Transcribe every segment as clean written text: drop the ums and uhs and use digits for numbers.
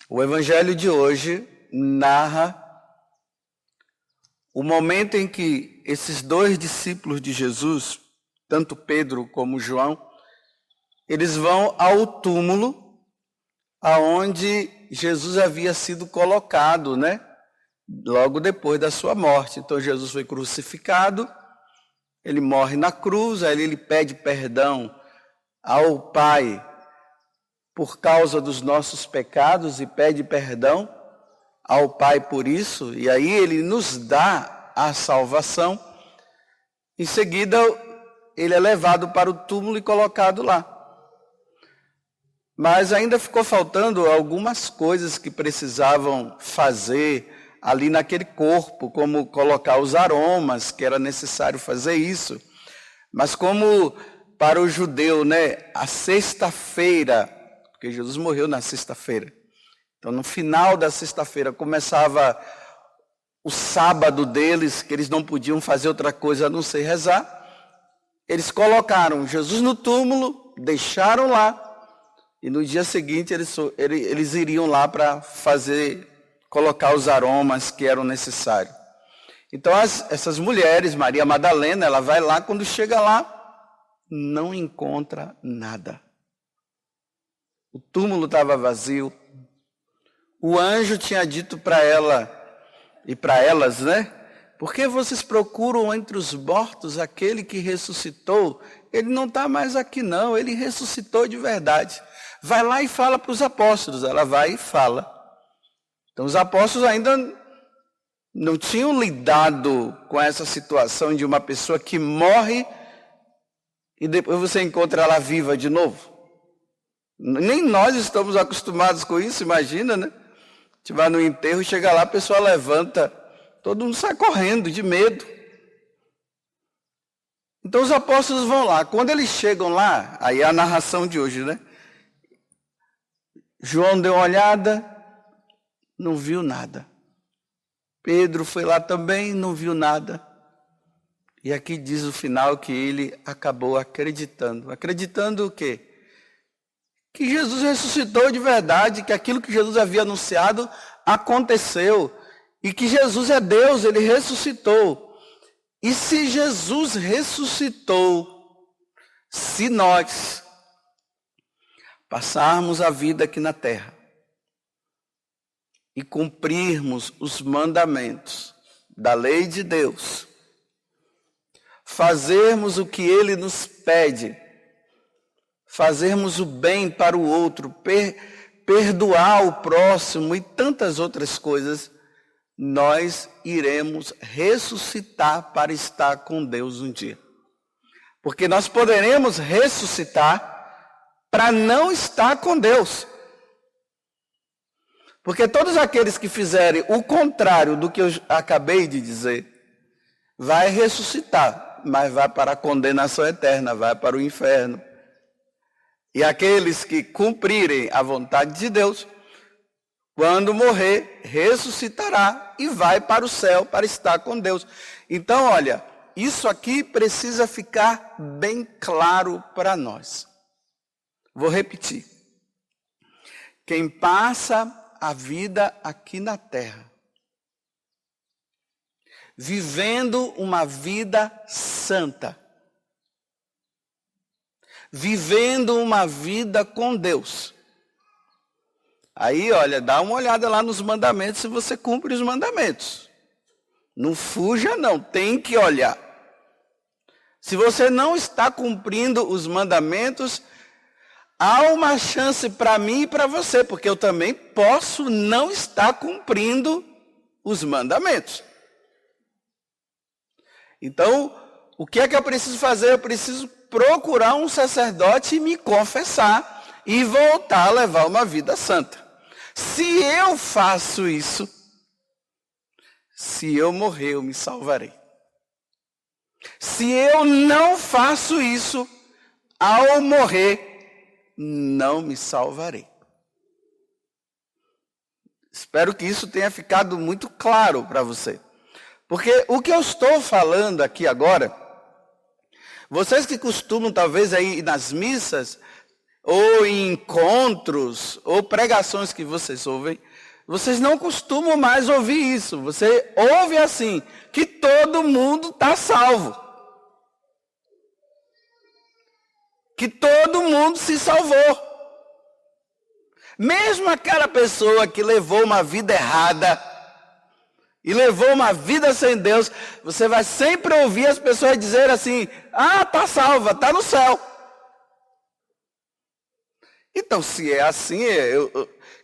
O evangelho de hoje narra o momento em que esses dois discípulos de Jesus, tanto Pedro como João, eles vão ao túmulo aonde Jesus havia sido colocado, né? Logo depois da sua morte. Então Jesus foi crucificado, ele morre na cruz, aí ele pede perdão ao Pai por causa dos nossos pecados e pede perdão ao Pai por isso, e aí ele nos dá a salvação. Em seguida, ele é levado para o túmulo e colocado lá. Mas ainda ficou faltando algumas coisas que precisavam fazer ali naquele corpo, como colocar os aromas, que era necessário fazer isso. Mas como para o judeu, né, a sexta-feira, porque Jesus morreu na sexta-feira. Então, no final da sexta-feira, começava o sábado deles, que eles não podiam fazer outra coisa a não ser rezar. Eles colocaram Jesus no túmulo, deixaram lá, e no dia seguinte eles iriam lá para colocar os aromas que eram necessários. Então, essas mulheres, Maria Madalena, ela vai lá, quando chega lá, não encontra nada. O túmulo estava vazio. O anjo tinha dito para ela e para elas, né? Por que vocês procuram entre os mortos aquele que ressuscitou? Ele não está mais aqui não, ele ressuscitou de verdade. Vai lá e fala para os apóstolos. Ela vai e fala. Então os apóstolos ainda não tinham lidado com essa situação de uma pessoa que morre e depois você encontra ela viva de novo. Nem nós estamos acostumados com isso, imagina, né? A gente vai no enterro, chega lá, a pessoa levanta, todo mundo sai correndo de medo. Então os apóstolos vão lá. Quando eles chegam lá, aí é a narração de hoje, né? João deu uma olhada, não viu nada. Pedro foi lá também, não viu nada. E aqui diz o final que ele acabou acreditando. Acreditando o quê? Que Jesus ressuscitou de verdade, que aquilo que Jesus havia anunciado aconteceu. E que Jesus é Deus, ele ressuscitou. E se Jesus ressuscitou, se nós passarmos a vida aqui na terra e cumprirmos os mandamentos da lei de Deus, fazermos o que ele nos pede, fazermos o bem para o outro, perdoar o próximo e tantas outras coisas, nós iremos ressuscitar para estar com Deus um dia. Porque nós poderemos ressuscitar para não estar com Deus. Porque todos aqueles que fizerem o contrário do que eu acabei de dizer, vai ressuscitar, mas vai para a condenação eterna, vai para o inferno. E aqueles que cumprirem a vontade de Deus, quando morrer, ressuscitará e vai para o céu para estar com Deus. Então, olha, isso aqui precisa ficar bem claro para nós. Vou repetir. Quem passa a vida aqui na terra, vivendo uma vida santa, vivendo uma vida com Deus. Aí, olha, dá uma olhada lá nos mandamentos se você cumpre os mandamentos. Não fuja não, tem que olhar. Se você não está cumprindo os mandamentos, há uma chance para mim e para você, porque eu também posso não estar cumprindo os mandamentos. Então, o que é que eu preciso fazer? Eu preciso procurar um sacerdote e me confessar e voltar a levar uma vida santa. Se eu faço isso, se eu morrer, eu me salvarei. Se eu não faço isso, ao morrer, não me salvarei. Espero que isso tenha ficado muito claro para você. Porque o que eu estou falando aqui agora, vocês que costumam talvez aí nas missas, ou em encontros, ou pregações que vocês ouvem, vocês não costumam mais ouvir isso. Você ouve assim, que todo mundo está salvo. Que todo mundo se salvou. Mesmo aquela pessoa que levou uma vida errada e levou uma vida sem Deus, você vai sempre ouvir as pessoas dizer assim: ah, está salva, está no céu. Então, se é assim,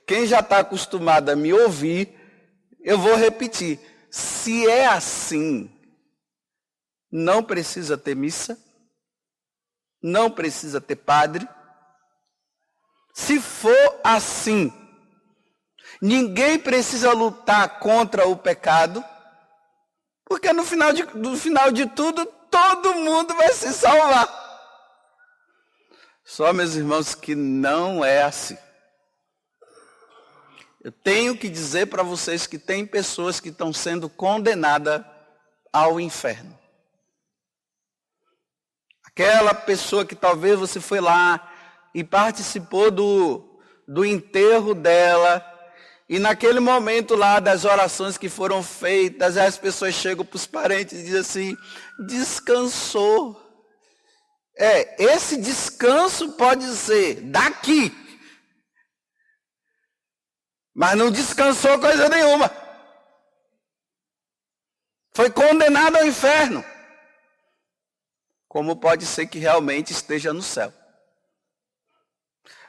quem já está acostumado a me ouvir, eu vou repetir. Se é assim, não precisa ter missa, não precisa ter padre. Se for assim, ninguém precisa lutar contra o pecado, porque no final de tudo, todo mundo vai se salvar. Só, meus irmãos, que não é assim. Eu tenho que dizer para vocês que tem pessoas que estão sendo condenadas ao inferno. Aquela pessoa que talvez você foi lá e participou do enterro dela, e naquele momento lá das orações que foram feitas, as pessoas chegam para os parentes e dizem assim: descansou. Esse descanso pode ser daqui, mas não descansou coisa nenhuma. Foi condenado ao inferno. Como pode ser que realmente esteja no céu.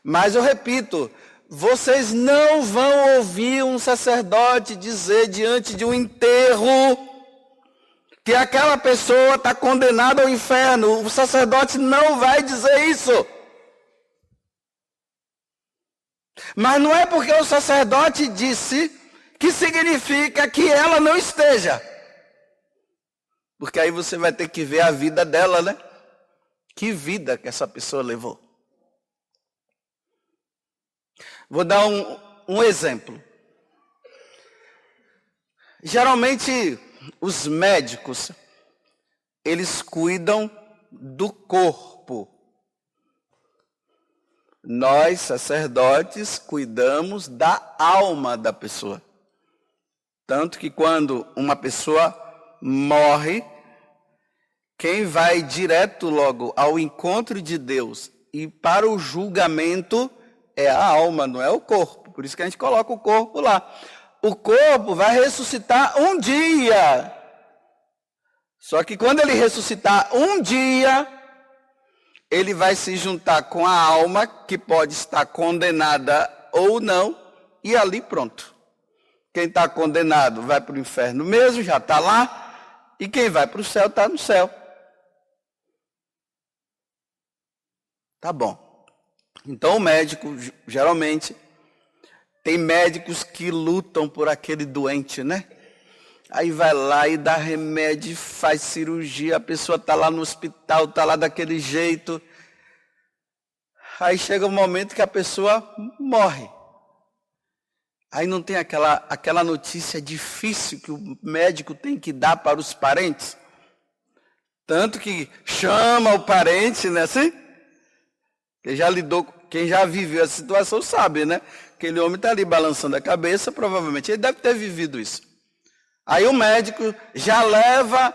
Mas eu repito, vocês não vão ouvir um sacerdote dizer diante de um enterro que aquela pessoa está condenada ao inferno. O sacerdote não vai dizer isso. Mas não é porque o sacerdote disse que significa que ela não esteja. Porque aí você vai ter que ver a vida dela, né? Que vida que essa pessoa levou. Vou dar um exemplo. Geralmente, os médicos, eles cuidam do corpo. Nós, sacerdotes, cuidamos da alma da pessoa. Tanto que quando uma pessoa morre, quem vai direto logo ao encontro de Deus e para o julgamento é a alma, não é o corpo. Por isso que a gente coloca o corpo lá. O corpo vai ressuscitar um dia. Só que quando ele ressuscitar um dia, ele vai se juntar com a alma, que pode estar condenada ou não, e ali pronto. Quem está condenado vai para o inferno mesmo, já está lá, e quem vai para o céu está no céu. Tá bom. Então o médico, geralmente, tem médicos que lutam por aquele doente, né? Aí vai lá e dá remédio, faz cirurgia, a pessoa está lá no hospital, está lá daquele jeito. Aí chega um momento que a pessoa morre. Aí não tem aquela notícia difícil que o médico tem que dar para os parentes. Tanto que chama o parente, né? Assim? Quem já viveu a situação sabe, né? Aquele homem está ali balançando a cabeça, provavelmente ele deve ter vivido isso. Aí o médico já leva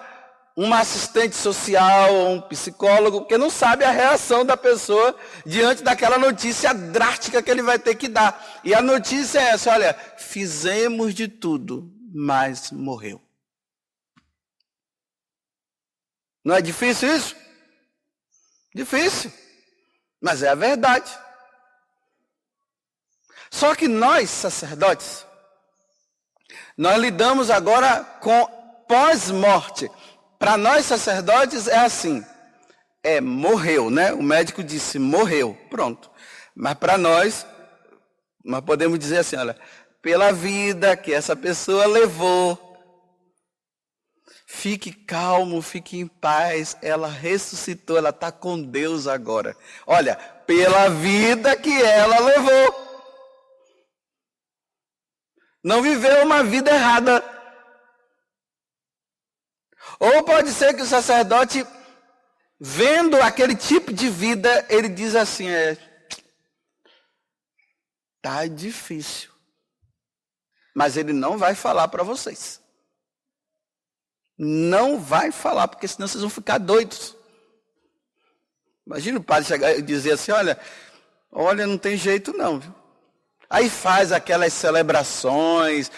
uma assistente social ou um psicólogo, porque não sabe a reação da pessoa diante daquela notícia drástica que ele vai ter que dar. E a notícia é essa: olha, fizemos de tudo, mas morreu. Não é difícil isso? Difícil, mas é a verdade. Só que nós, sacerdotes, nós lidamos agora com pós-morte. Para nós, sacerdotes, é assim. Morreu, né? O médico disse, morreu. Pronto. Mas para nós podemos dizer assim, olha, pela vida que essa pessoa levou, fique calmo, fique em paz. Ela ressuscitou, ela está com Deus agora. Olha, pela vida que ela levou. Não viveu uma vida errada. Ou pode ser que o sacerdote, vendo aquele tipo de vida, ele diz assim, Tá difícil. Mas ele não vai falar para vocês. Não vai falar, porque senão vocês vão ficar doidos. Imagina o padre chegar e dizer assim, olha, não tem jeito não, viu? Aí faz aquelas celebrações,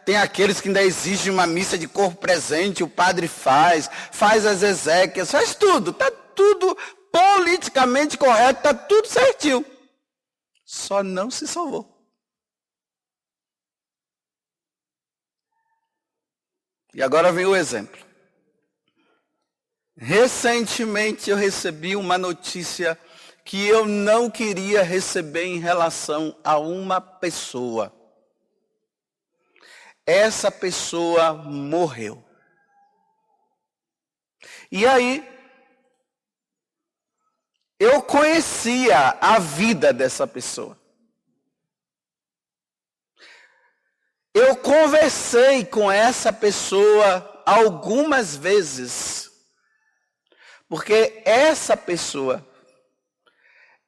tem aqueles que ainda exigem uma missa de corpo presente, o padre faz as exéquias, faz tudo, está tudo politicamente correto, está tudo certinho. Só não se salvou. E agora vem o exemplo. Recentemente eu recebi uma notícia que eu não queria receber em relação a uma pessoa. Essa pessoa morreu. E aí, eu conhecia a vida dessa pessoa. Eu conversei com essa pessoa algumas vezes, porque essa pessoa,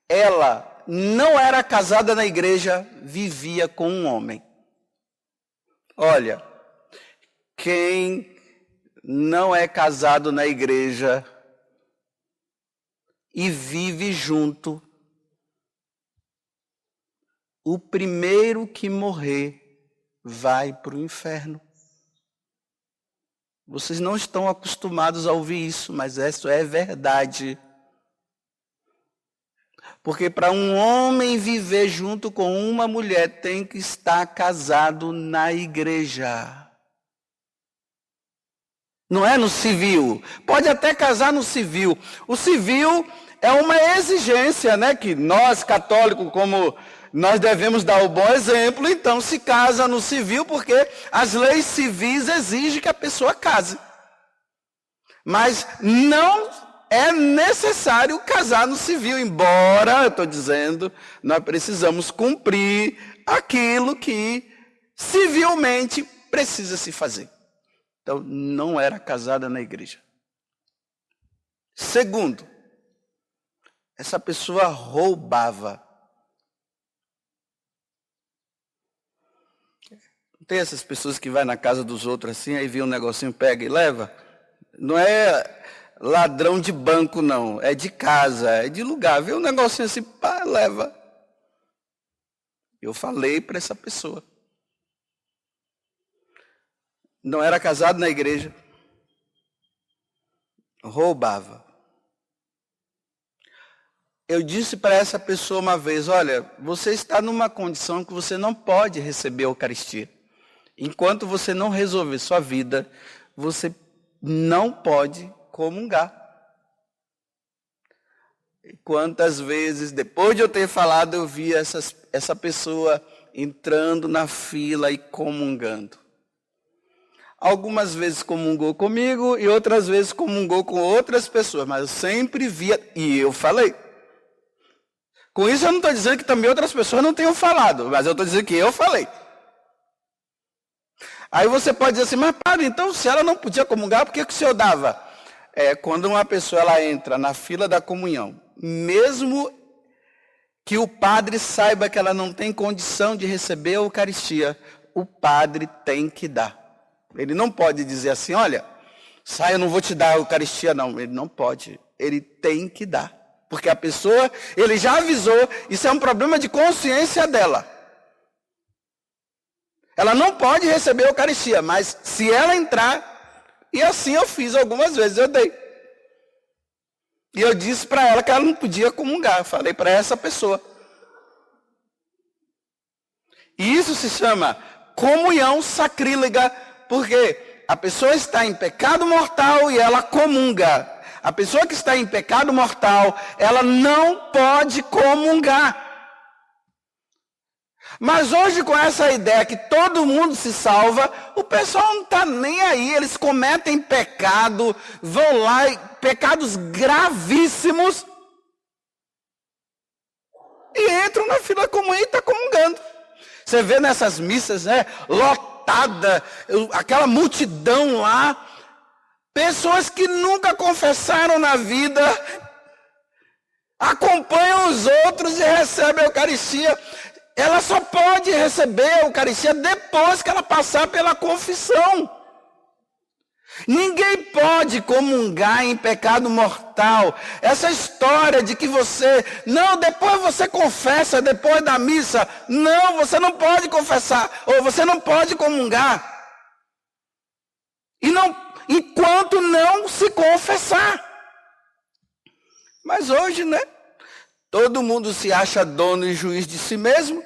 ela não era casada na igreja, vivia com um homem. Olha, quem não é casado na igreja e vive junto, o primeiro que morrer vai para o inferno. Vocês não estão acostumados a ouvir isso, mas isso é verdade. Porque para um homem viver junto com uma mulher, tem que estar casado na igreja. Não é no civil. Pode até casar no civil. O civil é uma exigência, né? Que nós, católicos, como nós devemos dar o bom exemplo, então se casa no civil, porque as leis civis exigem que a pessoa case. Mas não é necessário casar no civil, embora, eu estou dizendo, nós precisamos cumprir aquilo que civilmente precisa se fazer. Então, não era casada na igreja. Segundo, essa pessoa roubava. Tem essas pessoas que vai na casa dos outros assim, aí vê um negocinho, pega e leva. Não é ladrão de banco, não. É de casa, é de lugar. Vê um negocinho assim, pá, leva. Eu falei para essa pessoa. Não era casado na igreja. Roubava. Eu disse para essa pessoa uma vez, olha, você está numa condição que você não pode receber a Eucaristia. Enquanto você não resolver sua vida, você não pode comungar. E quantas vezes, depois de eu ter falado, eu vi essa pessoa entrando na fila e comungando. Algumas vezes comungou comigo e outras vezes comungou com outras pessoas, mas eu sempre via, e eu falei. Com isso eu não estou dizendo que também outras pessoas não tenham falado, mas eu estou dizendo que eu falei. Aí você pode dizer assim, mas padre, então se ela não podia comungar, por que o senhor dava? Quando uma pessoa ela entra na fila da comunhão, mesmo que o padre saiba que ela não tem condição de receber a Eucaristia, o padre tem que dar. Ele não pode dizer assim, olha, sai, eu não vou te dar a Eucaristia, não. Ele não pode, ele tem que dar. Porque a pessoa, ele já avisou, isso é um problema de consciência dela. Ela não pode receber a Eucaristia, mas se ela entrar, e assim eu fiz algumas vezes, eu dei. E eu disse para ela que ela não podia comungar, eu falei para essa pessoa. E isso se chama comunhão sacrílega, porque a pessoa está em pecado mortal e ela comunga. A pessoa que está em pecado mortal, ela não pode comungar. Mas hoje, com essa ideia que todo mundo se salva, o pessoal não está nem aí. Eles cometem pecado, vão lá, pecados gravíssimos, e entram na fila comum e estão comungando. Você vê nessas missas, né, lotada, aquela multidão lá, pessoas que nunca confessaram na vida, acompanham os outros e recebem a Eucaristia. ela só pode receber a Eucaristia depois que ela passar pela confissão. Ninguém pode comungar em pecado mortal. Essa história de que não, depois você confessa, depois da missa. Não, você não pode confessar, ou você não pode comungar. Enquanto não se confessar. Mas hoje, né? Todo mundo se acha dono e juiz de si mesmo.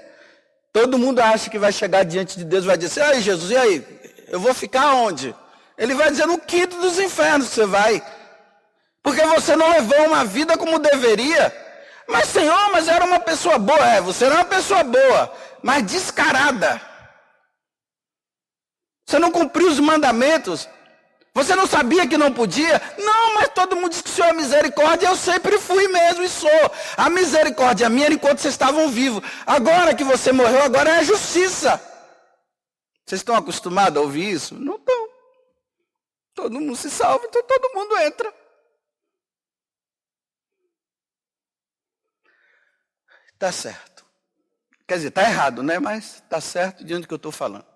Todo mundo acha que vai chegar diante de Deus e vai dizer, aí Jesus, e aí? Eu vou ficar onde? Ele vai dizer, no quinto dos infernos você vai. Porque você não levou uma vida como deveria. Mas Senhor, mas eu era uma pessoa boa. Você era uma pessoa boa, mas descarada. Você não cumpriu os mandamentos. Você não sabia que não podia? Não, mas todo mundo diz que o Senhor é misericórdia. Eu sempre fui mesmo e sou. A misericórdia minha era enquanto vocês estavam vivos. Agora que você morreu, agora é a justiça. Vocês estão acostumados a ouvir isso? Não estão. Todo mundo se salva, então todo mundo entra. Está certo. Quer dizer, está errado, né? Mas está certo de onde que eu estou falando.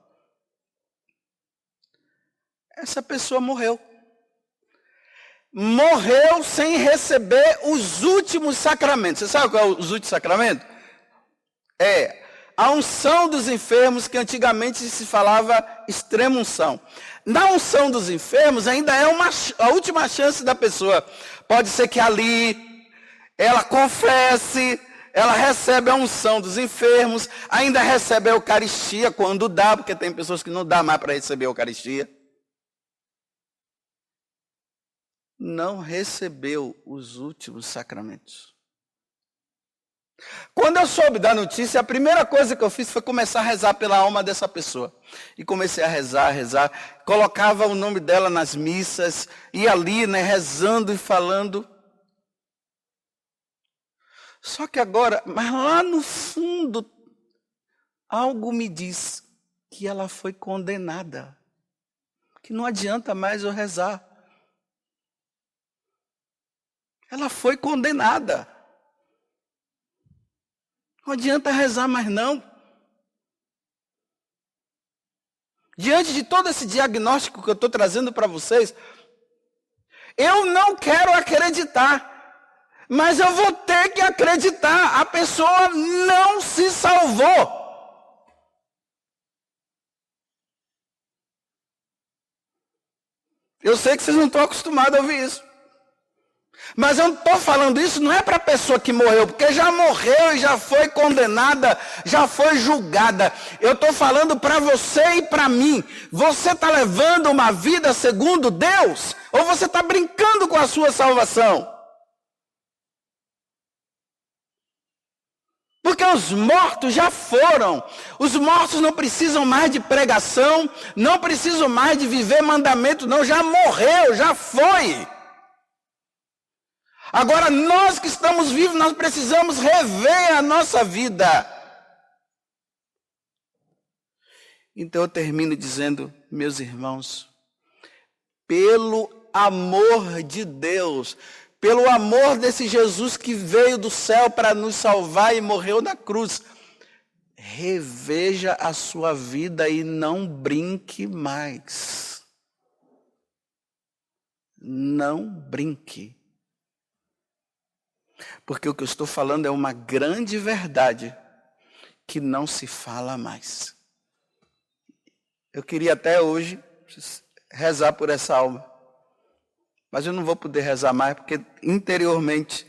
Essa pessoa morreu. Morreu sem receber os últimos sacramentos. Você sabe qual é os últimos sacramentos? É a unção dos enfermos, que antigamente se falava extrema unção. Na unção dos enfermos ainda é a última chance da pessoa. Pode ser que ali ela confesse, ela recebe a unção dos enfermos, ainda recebe a Eucaristia quando dá, porque tem pessoas que não dá mais para receber a Eucaristia. Não recebeu os últimos sacramentos. Quando eu soube da notícia, a primeira coisa que eu fiz foi começar a rezar pela alma dessa pessoa. E comecei a rezar. Colocava o nome dela nas missas, ia ali, né, rezando e falando. Só que agora, mas lá no fundo, algo me diz que ela foi condenada. Que não adianta mais eu rezar. Ela foi condenada. Não adianta rezar mais não. Diante de todo esse diagnóstico que eu estou trazendo para vocês, eu não quero acreditar. Mas eu vou ter que acreditar. A pessoa não se salvou. Eu sei que vocês não estão acostumados a ouvir isso. Mas eu não estou falando isso, não é para a pessoa que morreu, porque já morreu e já foi condenada, já foi julgada. Eu estou falando para você e para mim. Você está levando uma vida segundo Deus? Ou você está brincando com a sua salvação? Porque os mortos já foram. Os mortos não precisam mais de pregação, não precisam mais de viver mandamento, não. Já morreu, já foi. Agora, nós que estamos vivos, nós precisamos rever a nossa vida. Então eu termino dizendo, meus irmãos, pelo amor de Deus, pelo amor desse Jesus que veio do céu para nos salvar e morreu na cruz, reveja a sua vida e não brinque mais. Não brinque. Porque o que eu estou falando é uma grande verdade que não se fala mais. Eu queria até hoje rezar por essa alma. Mas eu não vou poder rezar mais porque interiormente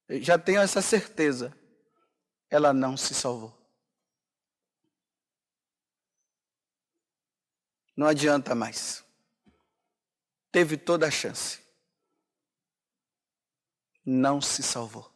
eu já tenho essa certeza. Ela não se salvou. Não adianta mais. Teve toda a chance. Não se salvou.